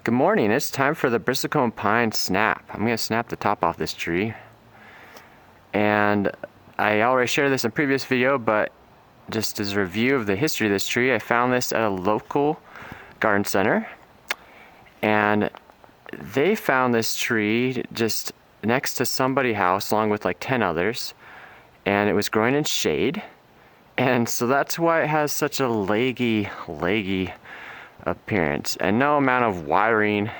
Good morning, it's time for the Bristlecone pine snap. I'm going to snap the top off this tree. And I already shared this in a previous video, but just as a review of the history of this tree, I found this at a local garden center. And they found this tree just next to somebody's house along with like 10 others. And it was growing in shade. And so that's why it has such a leggy appearance, and no amount of wiring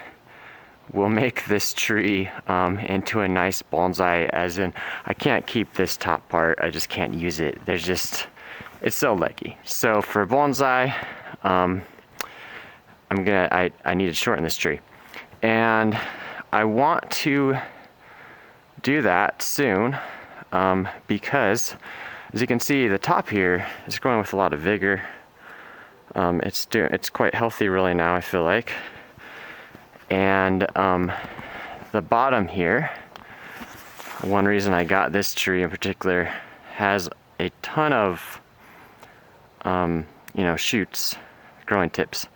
will make this tree into a nice bonsai. As in, I can't keep this top part, I just can't use it. It's so leggy. So for bonsai, I need to shorten this tree, and I want to do that soon because as you can see, the top here is growing with a lot of vigor. It's quite healthy really now, I feel like. And the bottom here, one reason I got this tree in particular, has a ton of shoots, growing tips,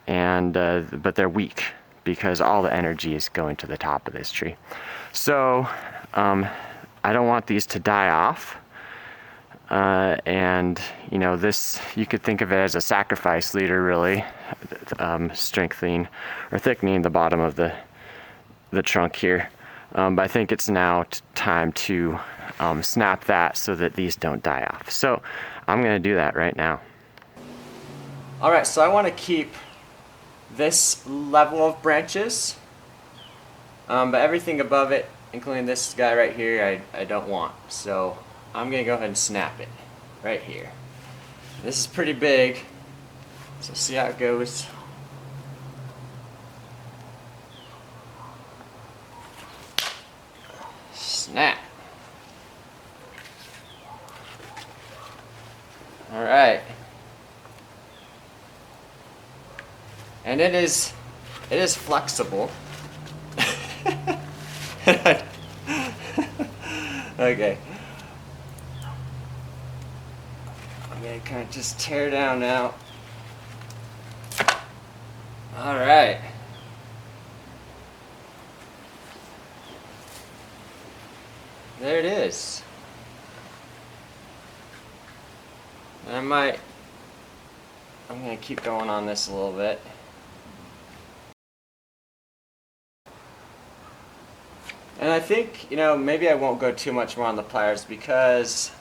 and but they're weak because all the energy is going to the top of this tree. So I don't want these to die off. And this, you could think of it as a sacrifice leader, really, strengthening or thickening the bottom of the trunk here. But I think it's now time to snap that so that these don't die off. So I'm going to do that right now. Alright, so I want to keep this level of branches, but everything above it, including this guy right here, I don't want. So I'm going to go ahead and snap it right here. This is pretty big, so see how it goes. Snap. Alright. And it is flexible. Okay. I'm going to kind of just tear down now. Alright. There it is. I'm going to keep going on this a little bit. And I think, maybe I won't go too much more on the pliers because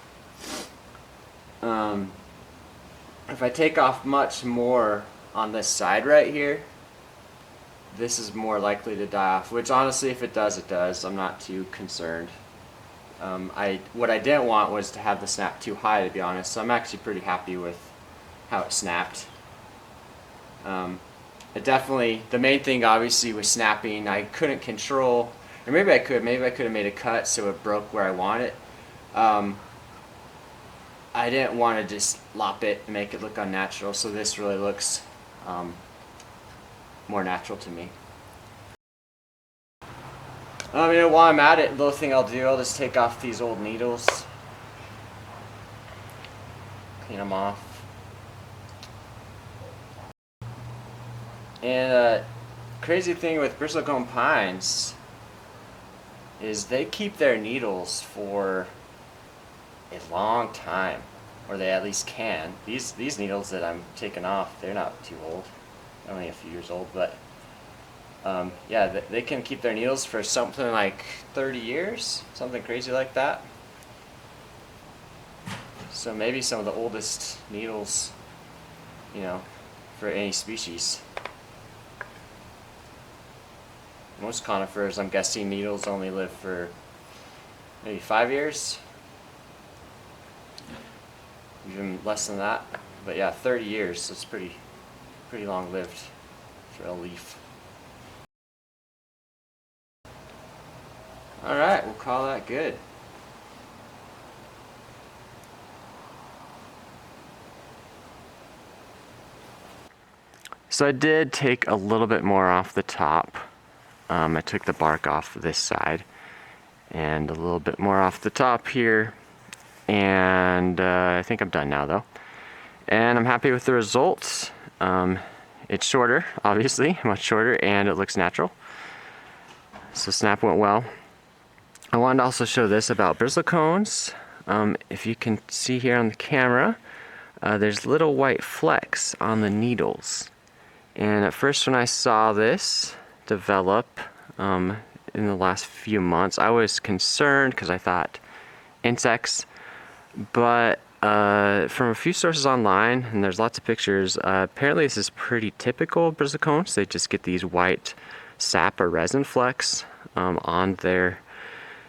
if I take off much more on this side right here, this is more likely to die off, which honestly, if it does, it does. I'm not too concerned. What I didn't want was to have the snap too high, to be honest, so I'm actually pretty happy with how it snapped. The main thing obviously was snapping. I couldn't control, or maybe I could have made a cut so it broke where I want it. I didn't want to just lop it and make it look unnatural, so this really looks more natural to me. While I'm at it, the little thing I'll do, I'll just take off these old needles, clean them off. And crazy thing with bristlecone pines is they keep their needles for a long time, or they at least can. These needles that I'm taking off, they're not too old, only a few years old, but yeah, they can keep their needles for something like 30 years, something crazy like that. So maybe some of the oldest needles, for any species. Most conifers, I'm guessing, needles only live for maybe 5 years, even less than that. But yeah, 30 years, so it's pretty long lived for a leaf. Alright, we'll call that good. So I did take a little bit more off the top. I took the bark off this side and a little bit more off the top here, and I think I'm done now though. And I'm happy with the results. it's shorter, obviously, much shorter, and it looks natural. So snap went well. I wanted to also show this about bristlecones. If you can see here on the camera, there's little white flecks on the needles. And at first when I saw this develop in the last few months, I was concerned because I thought insects, but from a few sources online, and there's lots of pictures, apparently this is pretty typical of bristlecones. They just get these white sap or resin flecks on their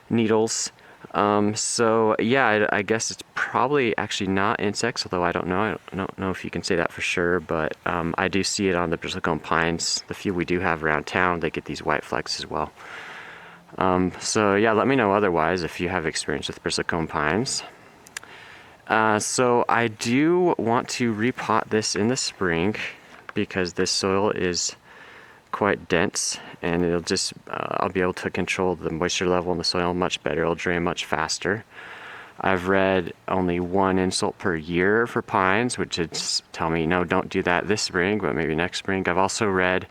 needles. So yeah, I guess it's probably actually not insects, although I don't know if you can say that for sure, but I do see it on the bristlecone pines. The few we do have around town, they get these white flecks as well. So yeah, let me know otherwise if you have experience with bristlecone pines. So I do want to repot this in the spring because this soil is quite dense, and it'll just I'll be able to control the moisture level in the soil much better. It'll drain much faster. I've read only 1 insult per year for pines, which is tell me, no, don't do that this spring, but maybe next spring. I've also read,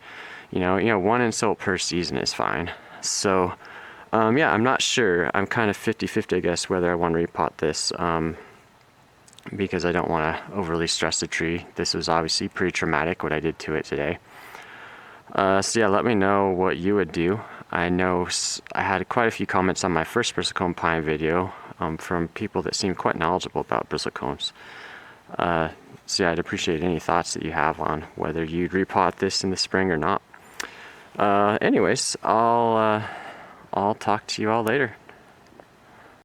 1 insult per season is fine. So yeah, I'm not sure. I'm kind of 50-50, I guess, whether I want to repot this because I don't want to overly stress the tree. This was obviously pretty traumatic what I did to it today. So yeah, let me know what you would do. I know I had quite a few comments on my first bristlecone pine video from people that seem quite knowledgeable about bristlecones. So yeah, I'd appreciate any thoughts that you have on whether you'd repot this in the spring or not. Anyways, I'll talk to you all later.